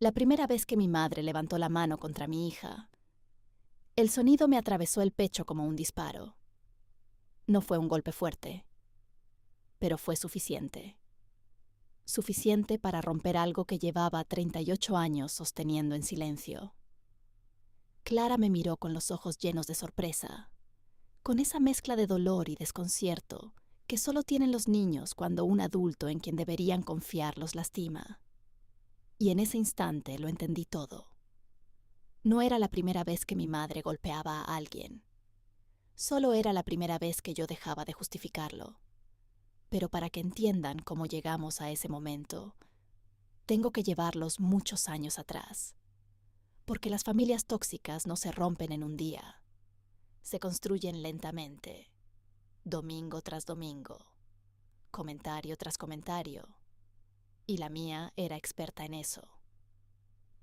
La primera vez que mi madre levantó la mano contra mi hija, el sonido me atravesó el pecho como un disparo. No fue un golpe fuerte, pero fue suficiente. Suficiente para romper algo que llevaba 38 años sosteniendo en silencio. Clara me miró con los ojos llenos de sorpresa, con esa mezcla de dolor y desconcierto que solo tienen los niños cuando un adulto en quien deberían confiar los lastima. Y en ese instante lo entendí todo. No era la primera vez que mi madre golpeaba a alguien. Solo era la primera vez que yo dejaba de justificarlo. Pero para que entiendan cómo llegamos a ese momento, tengo que llevarlos muchos años atrás. Porque las familias tóxicas no se rompen en un día. Se construyen lentamente, domingo tras domingo, comentario tras comentario. Y la mía era experta en eso.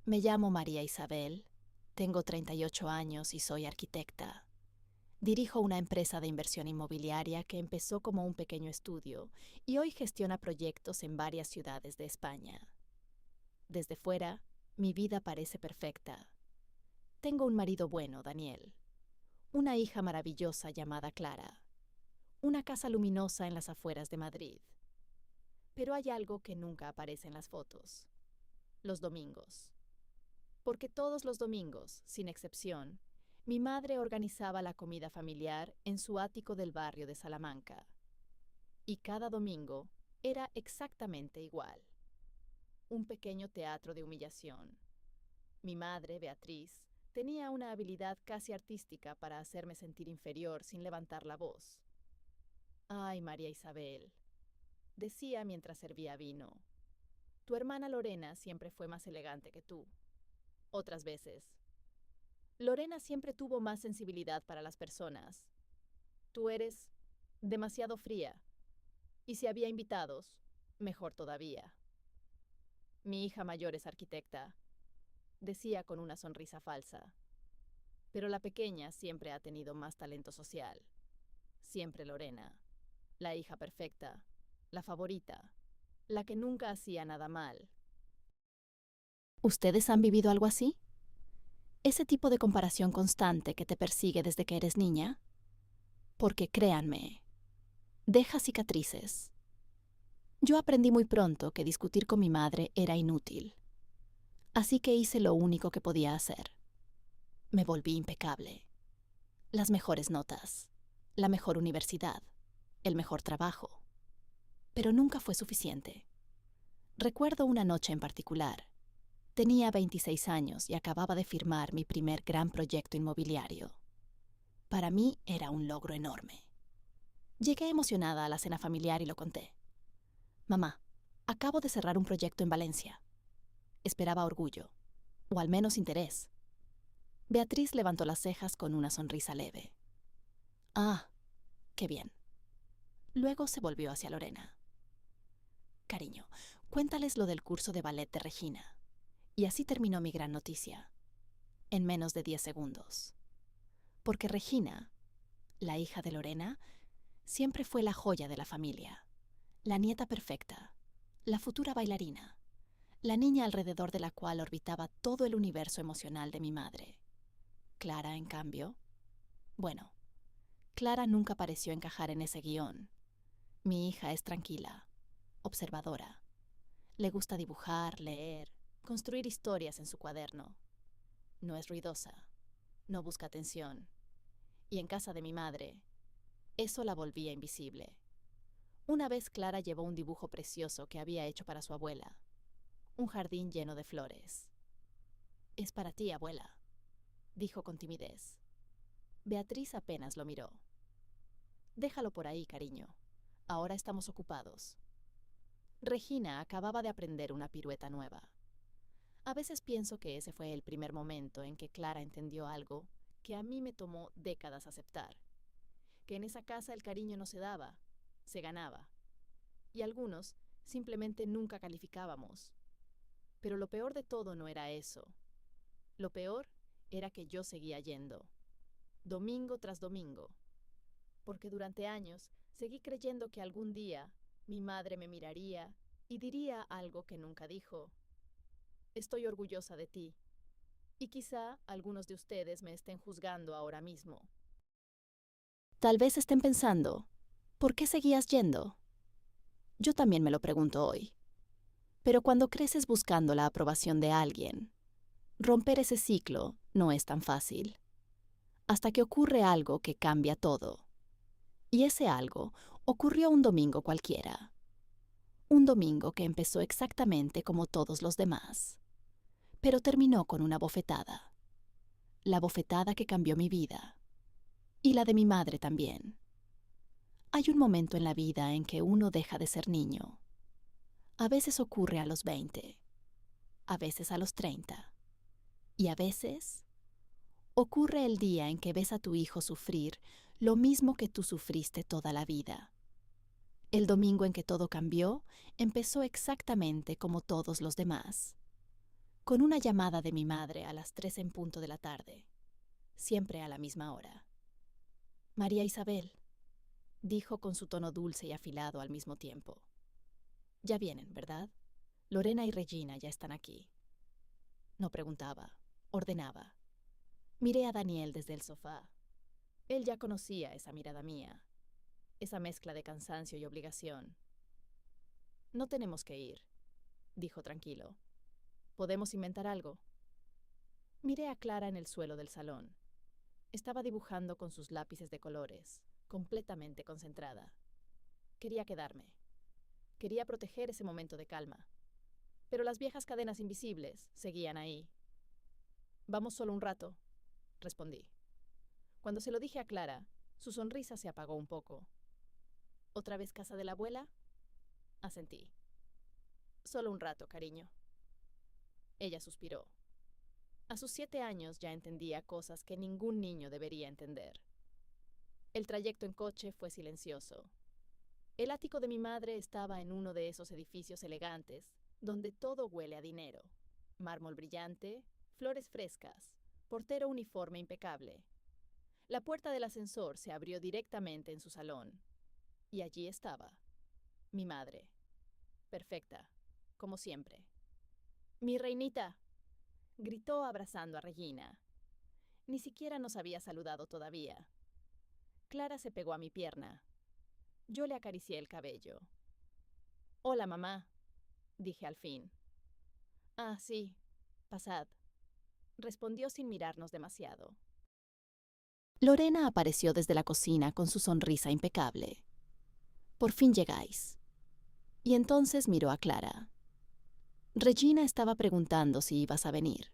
Me llamo María Isabel, tengo 38 años y soy arquitecta. Dirijo una empresa de inversión inmobiliaria que empezó como un pequeño estudio y hoy gestiona proyectos en varias ciudades de España. Desde fuera, mi vida parece perfecta. Tengo un marido bueno, Daniel. Una hija maravillosa llamada Clara. Una casa luminosa en las afueras de Madrid. Pero hay algo que nunca aparece en las fotos. Los domingos. Porque todos los domingos, sin excepción, mi madre organizaba la comida familiar en su ático del barrio de Salamanca. Y cada domingo era exactamente igual. Un pequeño teatro de humillación. Mi madre, Beatriz, tenía una habilidad casi artística para hacerme sentir inferior sin levantar la voz. Ay, María Isabel, decía mientras servía vino. Tu hermana Lorena siempre fue más elegante que tú. Otras veces. Lorena siempre tuvo más sensibilidad para las personas. Tú eres demasiado fría. Y si había invitados, mejor todavía. Mi hija mayor es arquitecta, decía con una sonrisa falsa. Pero la pequeña siempre ha tenido más talento social. Siempre Lorena, la hija perfecta, la favorita, la que nunca hacía nada mal. ¿Ustedes han vivido algo así? ¿Ese tipo de comparación constante que te persigue desde que eres niña? Porque créanme, deja cicatrices. Yo aprendí muy pronto que discutir con mi madre era inútil. Así que hice lo único que podía hacer. Me volví impecable. Las mejores notas, la mejor universidad, el mejor trabajo. Pero nunca fue suficiente. Recuerdo una noche en particular. Tenía 26 años y acababa de firmar mi primer gran proyecto inmobiliario. Para mí era un logro enorme. Llegué emocionada a la cena familiar y lo conté. Mamá, acabo de cerrar un proyecto en Valencia. Esperaba orgullo, o al menos interés. Beatriz levantó las cejas con una sonrisa leve. Ah, qué bien. Luego se volvió hacia Lorena. Cariño, cuéntales lo del curso de ballet de Regina. Y así terminó mi gran noticia, en menos de 10 segundos. Porque Regina, la hija de Lorena, siempre fue la joya de la familia, la nieta perfecta, la futura bailarina, la niña alrededor de la cual orbitaba todo el universo emocional de mi madre. Clara, en cambio, bueno, Clara nunca pareció encajar en ese guión. Mi hija es tranquila, observadora. Le gusta dibujar, leer, construir historias en su cuaderno. No es ruidosa, no busca atención. Y en casa de mi madre, eso la volvía invisible. Una vez Clara llevó un dibujo precioso que había hecho para su abuela. Un jardín lleno de flores. Es para ti, abuela, dijo con timidez. Beatriz apenas lo miró. Déjalo por ahí, cariño. Ahora estamos ocupados. Regina acababa de aprender una pirueta nueva. A veces pienso que ese fue el primer momento en que Clara entendió algo que a mí me tomó décadas aceptar. Que en esa casa el cariño no se daba, se ganaba. Y algunos simplemente nunca calificábamos. Pero lo peor de todo no era eso. Lo peor era que yo seguía yendo, domingo tras domingo. Porque durante años seguí creyendo que algún día mi madre me miraría y diría algo que nunca dijo. Estoy orgullosa de ti. Y quizá algunos de ustedes me estén juzgando ahora mismo. Tal vez estén pensando, ¿por qué seguías yendo? Yo también me lo pregunto hoy. Pero cuando creces buscando la aprobación de alguien, romper ese ciclo no es tan fácil. Hasta que ocurre algo que cambia todo. Y ese algo ocurrió un domingo cualquiera. Un domingo que empezó exactamente como todos los demás. Pero terminó con una bofetada. La bofetada que cambió mi vida. Y la de mi madre también. Hay un momento en la vida en que uno deja de ser niño. A veces ocurre a los 20, a veces a los 30, y a veces ocurre el día en que ves a tu hijo sufrir lo mismo que tú sufriste toda la vida. El domingo en que todo cambió empezó exactamente como todos los demás, con una llamada de mi madre a las 3 en punto de la tarde, siempre a la misma hora. María Isabel, dijo con su tono dulce y afilado al mismo tiempo. Ya vienen, ¿verdad? Lorena y Regina ya están aquí. No preguntaba, ordenaba. Miré a Daniel desde el sofá. Él ya conocía esa mirada mía, esa mezcla de cansancio y obligación. No tenemos que ir, dijo tranquilo. ¿Podemos inventar algo? Miré a Clara en el suelo del salón. Estaba dibujando con sus lápices de colores, completamente concentrada. Quería quedarme. Quería proteger ese momento de calma. Pero las viejas cadenas invisibles seguían ahí. Vamos solo un rato, respondí. Cuando se lo dije a Clara, su sonrisa se apagó un poco. ¿Otra vez casa de la abuela? Asentí. Solo un rato, cariño. Ella suspiró. A sus 7 años ya entendía cosas que ningún niño debería entender. El trayecto en coche fue silencioso. El ático de mi madre estaba en uno de esos edificios elegantes, donde todo huele a dinero. Mármol brillante, flores frescas, portero uniforme impecable. La puerta del ascensor se abrió directamente en su salón. Y allí estaba, mi madre. Perfecta, como siempre. ¡Mi reinita!, gritó abrazando a Regina. Ni siquiera nos había saludado todavía. Clara se pegó a mi pierna. Yo le acaricié el cabello. «Hola, mamá», dije al fin. «Ah, sí, pasad», respondió sin mirarnos demasiado. Lorena apareció desde la cocina con su sonrisa impecable. «Por fin llegáis». Y entonces miró a Clara. Regina estaba preguntando si ibas a venir.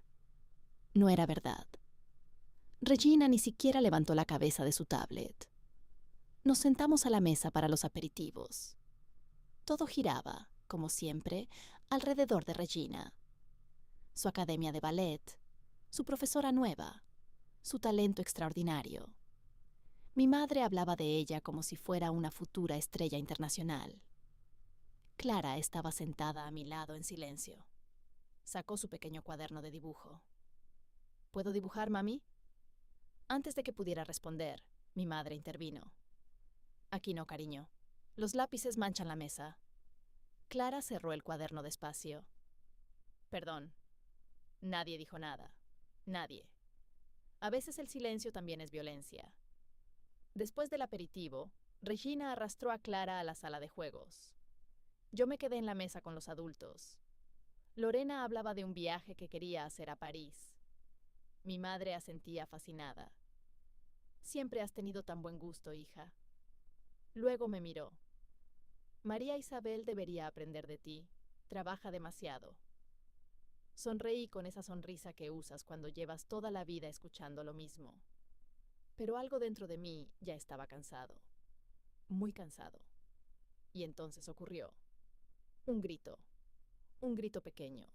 No era verdad. Regina ni siquiera levantó la cabeza de su tablet. Nos sentamos a la mesa para los aperitivos. Todo giraba, como siempre, alrededor de Regina. Su academia de ballet, su profesora nueva, su talento extraordinario. Mi madre hablaba de ella como si fuera una futura estrella internacional. Clara estaba sentada a mi lado en silencio. Sacó su pequeño cuaderno de dibujo. ¿Puedo dibujar, mami? Antes de que pudiera responder, mi madre intervino. Aquí no, cariño. Los lápices manchan la mesa. Clara cerró el cuaderno despacio. Perdón. Nadie dijo nada. Nadie. A veces el silencio también es violencia. Después del aperitivo, Regina arrastró a Clara a la sala de juegos. Yo me quedé en la mesa con los adultos. Lorena hablaba de un viaje que quería hacer a París. Mi madre asentía fascinada. Siempre has tenido tan buen gusto, hija. Luego me miró. María Isabel debería aprender de ti. Trabaja demasiado. Sonreí con esa sonrisa que usas cuando llevas toda la vida escuchando lo mismo. Pero algo dentro de mí ya estaba cansado. Muy cansado. Y entonces ocurrió. Un grito. Un grito pequeño.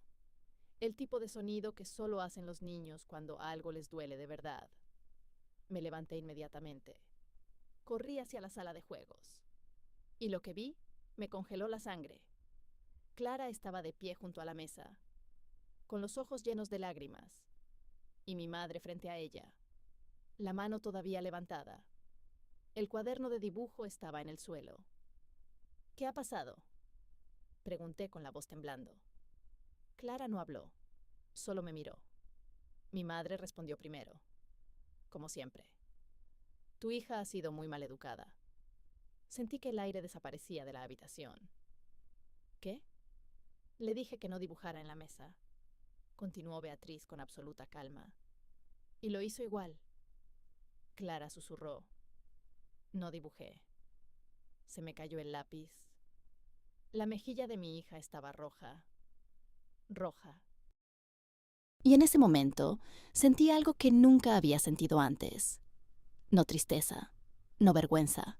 El tipo de sonido que solo hacen los niños cuando algo les duele de verdad. Me levanté inmediatamente. Corrí hacia la sala de juegos. Y lo que vi me congeló la sangre. Clara estaba de pie junto a la mesa, con los ojos llenos de lágrimas, y mi madre frente a ella, la mano todavía levantada. El cuaderno de dibujo estaba en el suelo. «¿Qué ha pasado?», pregunté con la voz temblando. Clara no habló. Solo me miró. Mi madre respondió primero, como siempre. Tu hija ha sido muy maleducada. Sentí que el aire desaparecía de la habitación. ¿Qué? Le dije que no dibujara en la mesa. Continuó Beatriz con absoluta calma. Y lo hizo igual. Clara susurró. No dibujé. Se me cayó el lápiz. La mejilla de mi hija estaba roja. Roja. Y en ese momento sentí algo que nunca había sentido antes. No tristeza, no vergüenza.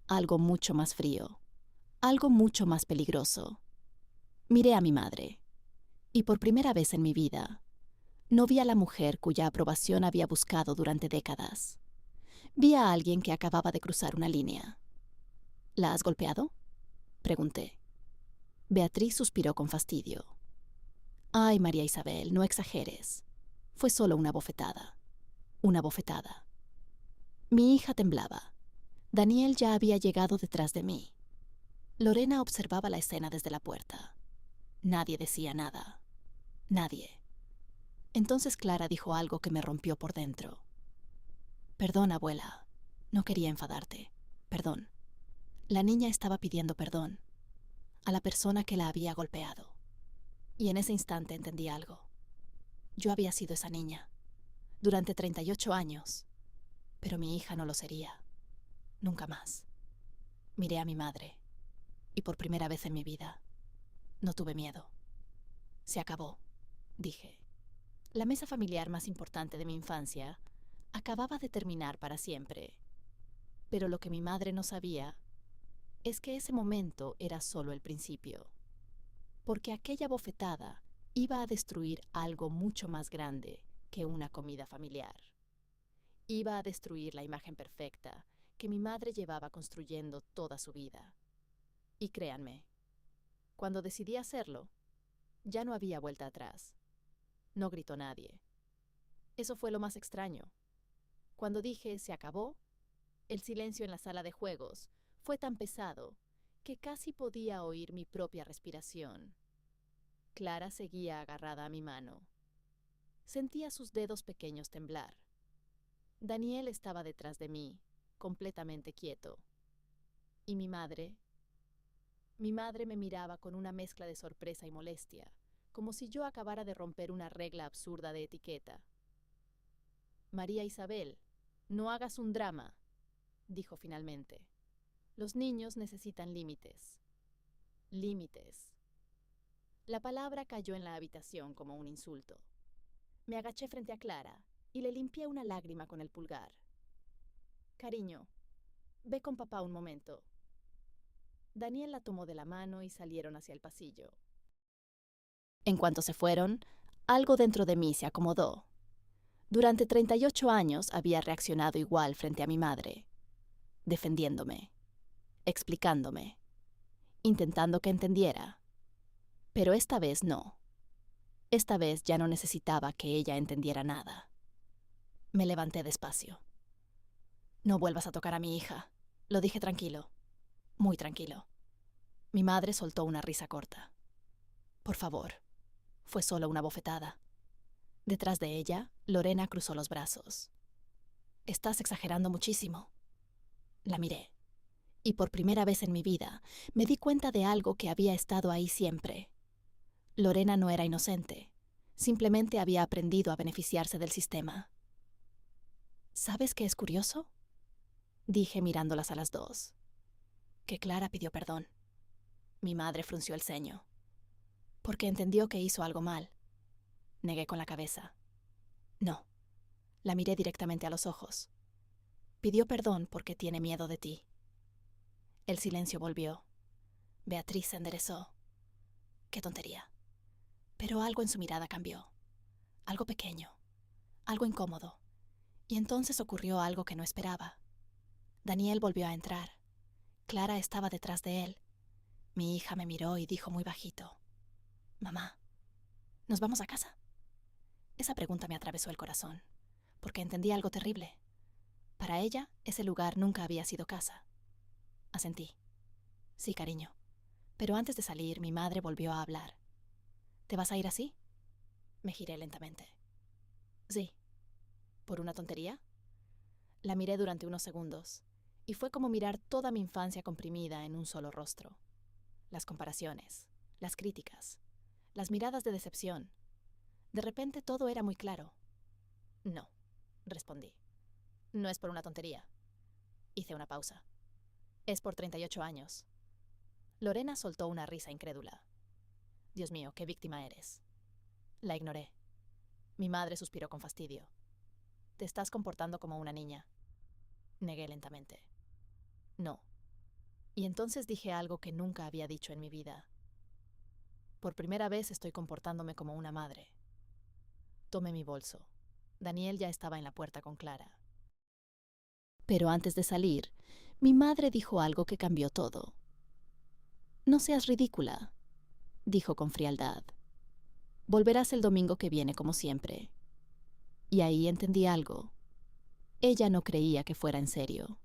Algo mucho más frío. Algo mucho más peligroso. Miré a mi madre. Y por primera vez en mi vida, no vi a la mujer cuya aprobación había buscado durante décadas. Vi a alguien que acababa de cruzar una línea. ¿La has golpeado?, pregunté. Beatriz suspiró con fastidio. Ay, María Isabel, no exageres. Fue solo una bofetada. Una bofetada. Mi hija temblaba. Daniel ya había llegado detrás de mí. Lorena observaba la escena desde la puerta. Nadie decía nada. Nadie. Entonces Clara dijo algo que me rompió por dentro. Perdón, abuela. No quería enfadarte. Perdón. La niña estaba pidiendo perdón a la persona que la había golpeado. Y en ese instante entendí algo. Yo había sido esa niña durante 38 años, pero mi hija no lo sería. Nunca más. Miré a mi madre y por primera vez en mi vida no tuve miedo. Se acabó, dije. La mesa familiar más importante de mi infancia acababa de terminar para siempre. Pero lo que mi madre no sabía es que ese momento era solo el principio. Porque aquella bofetada iba a destruir algo mucho más grande que una comida familiar. Iba a destruir la imagen perfecta que mi madre llevaba construyendo toda su vida. Y créanme, cuando decidí hacerlo, ya no había vuelta atrás. No gritó nadie. Eso fue lo más extraño. Cuando dije se acabó, el silencio en la sala de juegos fue tan pesado que casi podía oír mi propia respiración. Clara seguía agarrada a mi mano. Sentía sus dedos pequeños temblar. Daniel estaba detrás de mí, completamente quieto. Y mi madre me miraba con una mezcla de sorpresa y molestia, como si yo acabara de romper una regla absurda de etiqueta. María Isabel, no hagas un drama, dijo finalmente. Los niños necesitan límites. Límites. La palabra cayó en la habitación como un insulto. Me agaché frente a Clara y le limpié una lágrima con el pulgar. Cariño, ve con papá un momento. Daniel la tomó de la mano y salieron hacia el pasillo. En cuanto se fueron, algo dentro de mí se acomodó. Durante 38 años había reaccionado igual frente a mi madre, defendiéndome, explicándome, intentando que entendiera. Pero esta vez no. Esta vez ya no necesitaba que ella entendiera nada. Me levanté despacio. No vuelvas a tocar a mi hija, lo dije tranquilo, muy tranquilo. Mi madre soltó una risa corta. Por favor, fue solo una bofetada. Detrás de ella, Lorena cruzó los brazos. Estás exagerando muchísimo. La miré, y por primera vez en mi vida me di cuenta de algo que había estado ahí siempre. Lorena no era inocente, simplemente había aprendido a beneficiarse del sistema. ¿Sabes qué es curioso?, dije mirándolas a las dos. Que Clara pidió perdón. Mi madre frunció el ceño, porque entendió que hizo algo mal. Negué con la cabeza. No. La miré directamente a los ojos. Pidió perdón porque tiene miedo de ti. El silencio volvió. Beatriz se enderezó. Qué tontería. Pero algo en su mirada cambió. Algo pequeño. Algo incómodo. Y entonces ocurrió algo que no esperaba. Daniel volvió a entrar. Clara estaba detrás de él. Mi hija me miró y dijo muy bajito: Mamá, ¿nos vamos a casa? Esa pregunta me atravesó el corazón, porque entendí algo terrible. Para ella, ese lugar nunca había sido casa. Asentí. Sí, cariño. Pero antes de salir, mi madre volvió a hablar. ¿Te vas a ir así? Me giré lentamente. Sí. ¿Por una tontería? La miré durante unos segundos, y fue como mirar toda mi infancia comprimida en un solo rostro. Las comparaciones, las críticas, las miradas de decepción. De repente todo era muy claro. No, respondí. No es por una tontería. Hice una pausa. Es por 38 años. Lorena soltó una risa incrédula. Dios mío, qué víctima eres. La ignoré. Mi madre suspiró con fastidio. Te estás comportando como una niña. Negué lentamente. No. Y entonces dije algo que nunca había dicho en mi vida. Por primera vez estoy comportándome como una madre. Tomé mi bolso. Daniel ya estaba en la puerta con Clara. Pero antes de salir, mi madre dijo algo que cambió todo. No seas ridícula, dijo con frialdad. Volverás el domingo que viene como siempre. Y ahí entendí algo. Ella no creía que fuera en serio.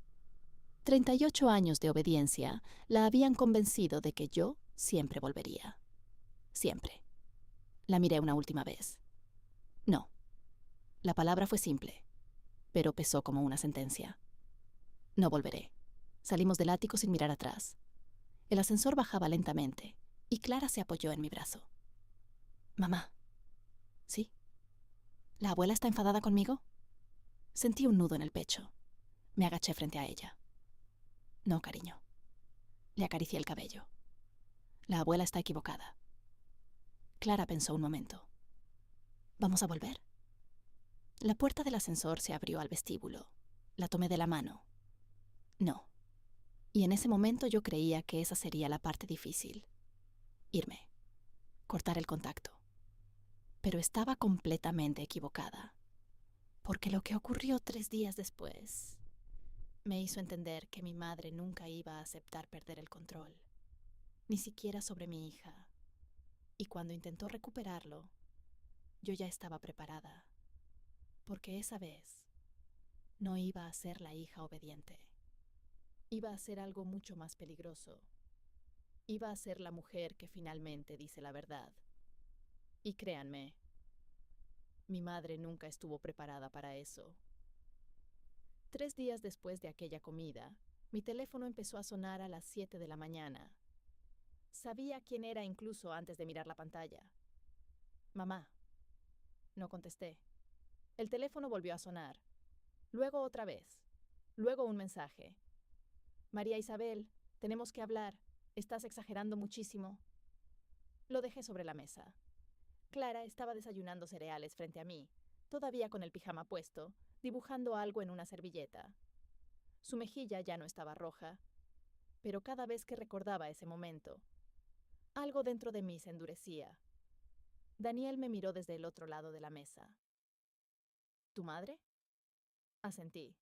38 años de obediencia la habían convencido de que yo siempre volvería. Siempre. La miré una última vez. No. La palabra fue simple, pero pesó como una sentencia. No volveré. Salimos del ático sin mirar atrás. El ascensor bajaba lentamente y Clara se apoyó en mi brazo. Mamá. ¿Sí? ¿La abuela está enfadada conmigo? Sentí un nudo en el pecho. Me agaché frente a ella. No, cariño. Le acaricié el cabello. La abuela está equivocada. Clara pensó un momento. ¿Vamos a volver? La puerta del ascensor se abrió al vestíbulo. La tomé de la mano. No. Y en ese momento yo creía que esa sería la parte difícil. Irme. Cortar el contacto. Pero estaba completamente equivocada. Porque lo que ocurrió 3 días después me hizo entender que mi madre nunca iba a aceptar perder el control. Ni siquiera sobre mi hija. Y cuando intentó recuperarlo, yo ya estaba preparada. Porque esa vez no iba a ser la hija obediente. Iba a ser algo mucho más peligroso. Iba a ser la mujer que finalmente dice la verdad. Y créanme, mi madre nunca estuvo preparada para eso. 3 días después de aquella comida, mi teléfono empezó a sonar a las 7 de la mañana. Sabía quién era incluso antes de mirar la pantalla. Mamá. No contesté. El teléfono volvió a sonar. Luego otra vez. Luego un mensaje. María Isabel, tenemos que hablar. Estás exagerando muchísimo. Lo dejé sobre la mesa. Clara estaba desayunando cereales frente a mí, todavía con el pijama puesto, dibujando algo en una servilleta. Su mejilla ya no estaba roja, pero cada vez que recordaba ese momento, algo dentro de mí se endurecía. Daniel me miró desde el otro lado de la mesa. ¿Tu madre? Asentí.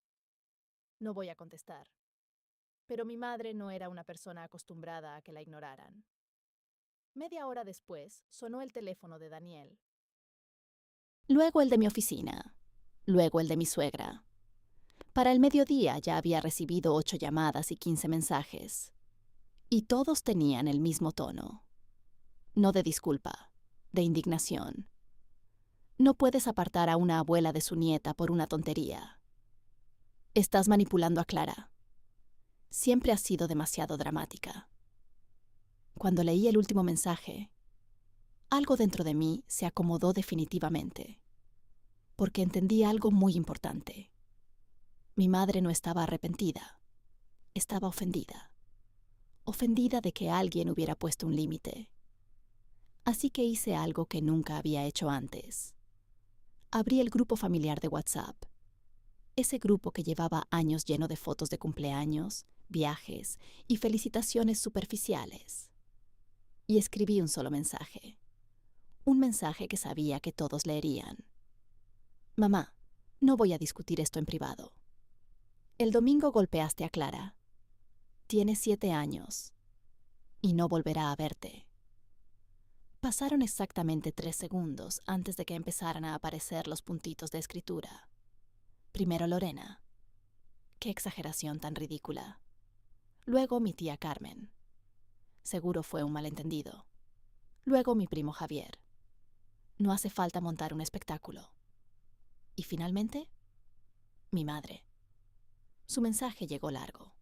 No voy a contestar. Pero mi madre no era una persona acostumbrada a que la ignoraran. Media hora después, sonó el teléfono de Daniel. Luego el de mi oficina. Luego el de mi suegra. Para el mediodía ya había recibido 8 llamadas y 15 mensajes. Y todos tenían el mismo tono. No de disculpa, de indignación. No puedes apartar a una abuela de su nieta por una tontería. Estás manipulando a Clara. Siempre has sido demasiado dramática. Cuando leí el último mensaje, algo dentro de mí se acomodó definitivamente, porque entendí algo muy importante. Mi madre no estaba arrepentida, estaba ofendida. Ofendida de que alguien hubiera puesto un límite. Así que hice algo que nunca había hecho antes. Abrí el grupo familiar de WhatsApp. Ese grupo que llevaba años lleno de fotos de cumpleaños, viajes y felicitaciones superficiales. Y escribí un solo mensaje. Un mensaje que sabía que todos leerían. Mamá, no voy a discutir esto en privado. El domingo golpeaste a Clara. Tiene 7 años. Y no volverá a verte. Pasaron exactamente 3 segundos antes de que empezaran a aparecer los puntitos de escritura. Primero Lorena. Qué exageración tan ridícula. Luego mi tía Carmen. Seguro fue un malentendido. Luego mi primo Javier. No hace falta montar un espectáculo. Y finalmente, mi madre. Su mensaje llegó largo,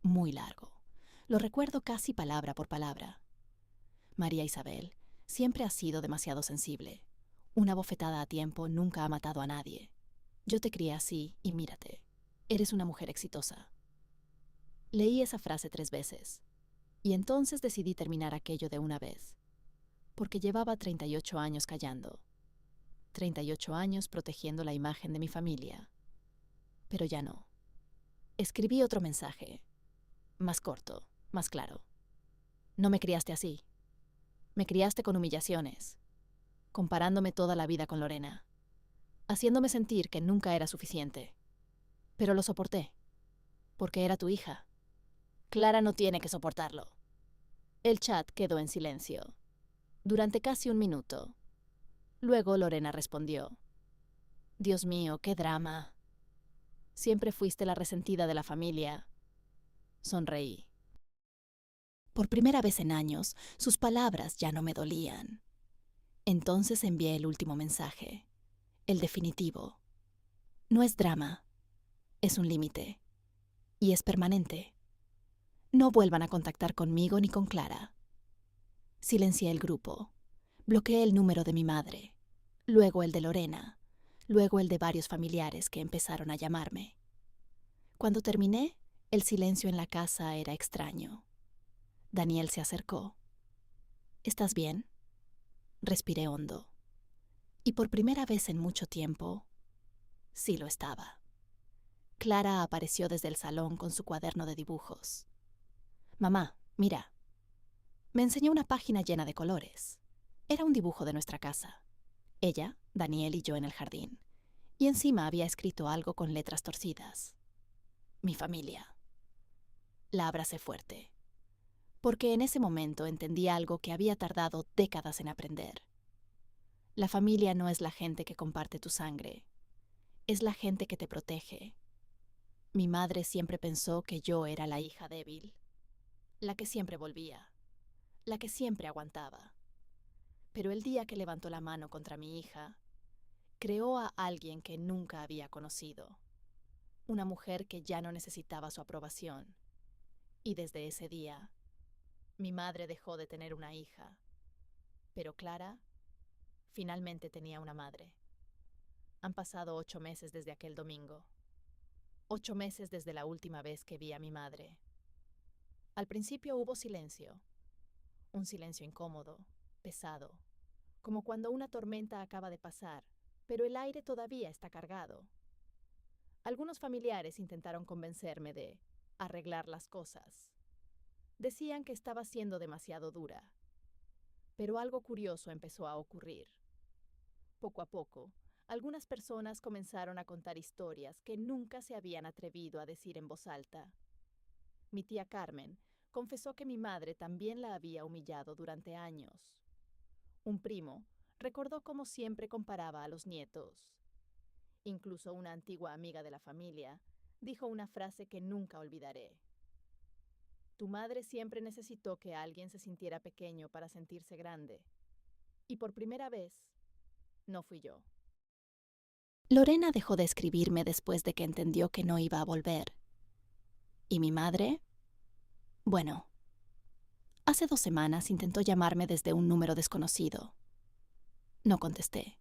muy largo. Lo recuerdo casi palabra por palabra. María Isabel, siempre has sido demasiado sensible. Una bofetada a tiempo nunca ha matado a nadie. Yo te crié así y mírate. Eres una mujer exitosa. Leí esa frase 3 veces. Y entonces decidí terminar aquello de una vez. Porque llevaba 38 años callando. 38 años protegiendo la imagen de mi familia. Pero ya no. Escribí otro mensaje. Más corto, más claro. No me criaste así. Me criaste con humillaciones, comparándome toda la vida con Lorena, haciéndome sentir que nunca era suficiente. Pero lo soporté, porque era tu hija. Clara no tiene que soportarlo. El chat quedó en silencio, durante casi 1 minuto. Luego Lorena respondió: Dios mío, qué drama. Siempre fuiste la resentida de la familia. Sonreí. Por primera vez en años, sus palabras ya no me dolían. Entonces envié el último mensaje, el definitivo. No es drama, es un límite. Y es permanente. No vuelvan a contactar conmigo ni con Clara. Silencié el grupo. Bloqueé el número de mi madre, luego el de Lorena, luego el de varios familiares que empezaron a llamarme. Cuando terminé, el silencio en la casa era extraño. Daniel se acercó. ¿Estás bien? Respiré hondo. Y por primera vez en mucho tiempo, sí lo estaba. Clara apareció desde el salón con su cuaderno de dibujos. Mamá, mira. Me enseñó una página llena de colores. Era un dibujo de nuestra casa. Ella, Daniel y yo en el jardín. Y encima había escrito algo con letras torcidas. Mi familia. La abracé fuerte. Porque en ese momento entendí algo que había tardado décadas en aprender. La familia no es la gente que comparte tu sangre. Es la gente que te protege. Mi madre siempre pensó que yo era la hija débil, la que siempre volvía, la que siempre aguantaba. Pero el día que levantó la mano contra mi hija, creó a alguien que nunca había conocido, una mujer que ya no necesitaba su aprobación. Y desde ese día, mi madre dejó de tener una hija, pero Clara finalmente tenía una madre. Han pasado 8 meses desde aquel domingo. 8 meses desde la última vez que vi a mi madre. Al principio hubo silencio, un silencio incómodo, pesado, como cuando una tormenta acaba de pasar, pero el aire todavía está cargado. Algunos familiares intentaron convencerme de arreglar las cosas. Decían que estaba siendo demasiado dura, pero algo curioso empezó a ocurrir. Poco a poco, algunas personas comenzaron a contar historias que nunca se habían atrevido a decir en voz alta. Mi tía Carmen confesó que mi madre también la había humillado durante años. Un primo recordó cómo siempre comparaba a los nietos. Incluso una antigua amiga de la familia dijo una frase que nunca olvidaré. Tu madre siempre necesitó que alguien se sintiera pequeño para sentirse grande. Y por primera vez, no fui yo. Lorena dejó de escribirme después de que entendió que no iba a volver. ¿Y mi madre? Bueno, hace 2 semanas intentó llamarme desde un número desconocido. No contesté.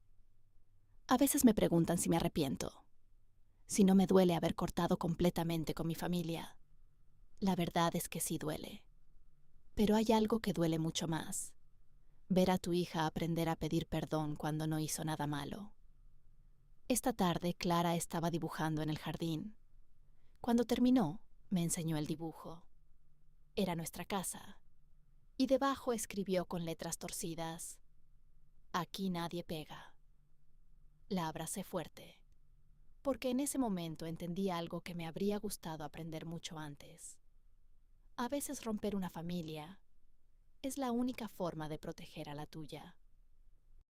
A veces me preguntan si me arrepiento, si no me duele haber cortado completamente con mi familia. La verdad es que sí duele. Pero hay algo que duele mucho más. Ver a tu hija aprender a pedir perdón cuando no hizo nada malo. Esta tarde Clara estaba dibujando en el jardín. Cuando terminó, me enseñó el dibujo. Era nuestra casa. Y debajo escribió con letras torcidas: Aquí nadie pega. La abracé fuerte, porque en ese momento entendí algo que me habría gustado aprender mucho antes. A veces romper una familia es la única forma de proteger a la tuya.